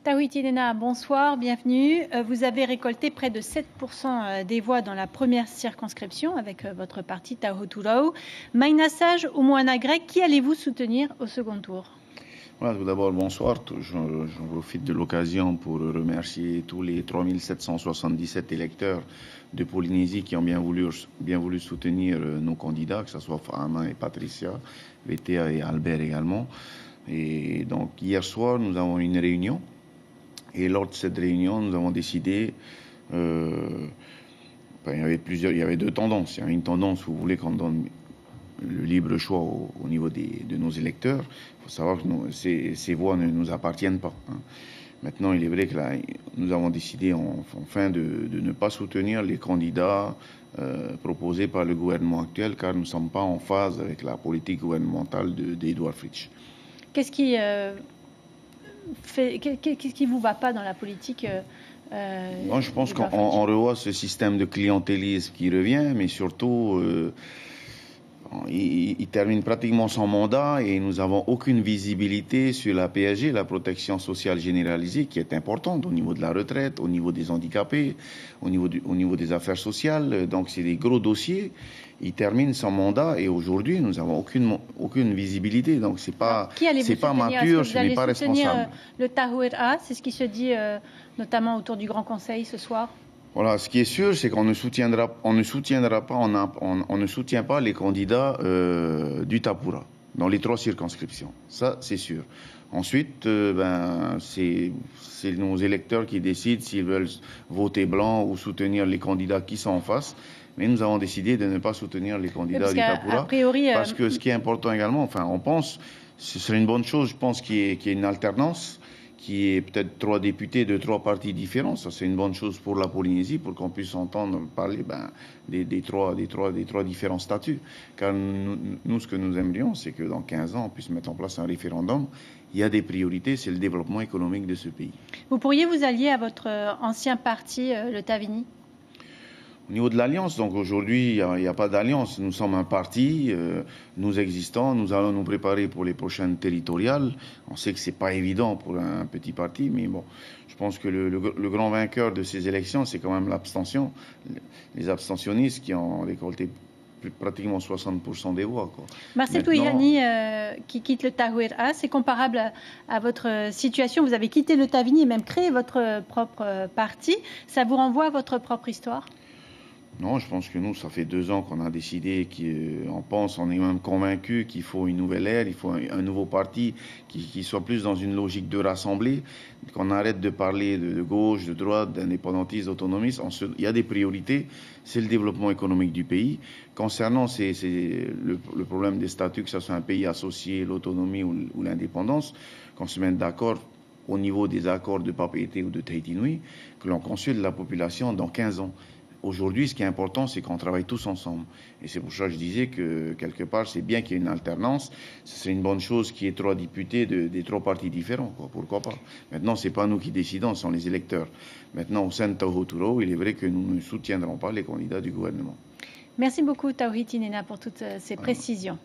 Tawhiti Tinena, bonsoir, bienvenue. Vous avez récolté près de 7% des voix dans la première circonscription avec votre parti Tahoturau. Maïna Sage ou Moana Grec, qui allez-vous soutenir au second tour? Voilà, tout d'abord, bonsoir. J'en profite de l'occasion pour remercier tous les 3777 électeurs de Polynésie qui ont bien voulu soutenir nos candidats, que ce soit Fahama et Patricia, VTA et Albert également. Et donc, hier soir, nous avons une réunion. Et lors de cette réunion, nous avons décidé, il y avait deux tendances. Il y a une tendance, vous voulez qu'on donne le libre choix au niveau de nos électeurs. Il faut savoir que ces voix ne nous appartiennent pas. Maintenant, il est vrai que là, nous avons décidé enfin de ne pas soutenir les candidats proposés par le gouvernement actuel, car nous ne sommes pas en phase avec la politique gouvernementale d'Edouard Fritsch. Qu'est-ce qui vous va pas dans la politique Moi, je pense qu'on revoit ce système de clientélisme qui revient, mais surtout, il termine pratiquement son mandat et nous n'avons aucune visibilité sur la PSG, la protection sociale généralisée, qui est importante au niveau de la retraite, au niveau des handicapés, au niveau des affaires sociales. Donc, c'est des gros dossiers. Il termine son mandat et aujourd'hui, nous n'avons aucune visibilité. Donc, c'est pas mature, ce n'est pas responsable. Le Tahoe-A, c'est ce qui se dit notamment autour du Grand Conseil ce soir. Voilà, ce qui est sûr, c'est qu'on ne soutient pas les candidats du Tapura dans les 3 circonscriptions. Ça, c'est sûr. Ensuite, c'est nos électeurs qui décident s'ils veulent voter blanc ou soutenir les candidats qui sont en face. Mais nous avons décidé de ne pas soutenir les candidats du Tapura. Parce que ce qui est important également, on pense, ce serait une bonne chose, je pense, qu'il y ait une alternance, qui est peut-être 3 députés de 3 partis différents. Ça, c'est une bonne chose pour la Polynésie, pour qu'on puisse entendre parler des trois différents statuts. Car nous, ce que nous aimerions, c'est que dans 15 ans, on puisse mettre en place un référendum. Il y a des priorités, c'est le développement économique de ce pays. Vous pourriez vous allier à votre ancien parti, le Tavini? Au niveau de l'alliance, donc aujourd'hui, il n'y a pas d'alliance. Nous sommes un parti, nous existons, nous allons nous préparer pour les prochaines territoriales. On sait que ce n'est pas évident pour un petit parti, mais bon, je pense que le grand vainqueur de ces élections, c'est quand même l'abstention. Les abstentionnistes qui ont récolté pratiquement 60% des voix. Marcel Touihani, qui quitte le Tahoe-A, c'est comparable à votre situation. Vous avez quitté le Tavini et même créé votre propre parti. Ça vous renvoie à votre propre histoire? Non, je pense que nous, ça fait 2 ans qu'on a décidé, on est même convaincu qu'il faut une nouvelle ère, il faut un nouveau parti qui soit plus dans une logique de rassembler, qu'on arrête de parler de gauche, de droite, d'indépendantistes, d'autonomistes. Il y a des priorités, c'est le développement économique du pays. Concernant le problème des statuts, que ce soit un pays associé, l'autonomie ou l'indépendance, qu'on se mette d'accord au niveau des accords de Papeete ou de Tahiti Nui, que l'on consulte la population dans 15 ans. Aujourd'hui, ce qui est important, c'est qu'on travaille tous ensemble. Et c'est pour ça que je disais que, quelque part, c'est bien qu'il y ait une alternance. C'est une bonne chose qu'il y ait 3 députés des 3 partis différents. Pourquoi pas? Maintenant, ce n'est pas nous qui décidons, ce sont les électeurs. Maintenant, au sein de Tahoturau, il est vrai que nous ne soutiendrons pas les candidats du gouvernement. Merci beaucoup, Tawhiti Tinena, pour toutes ces précisions.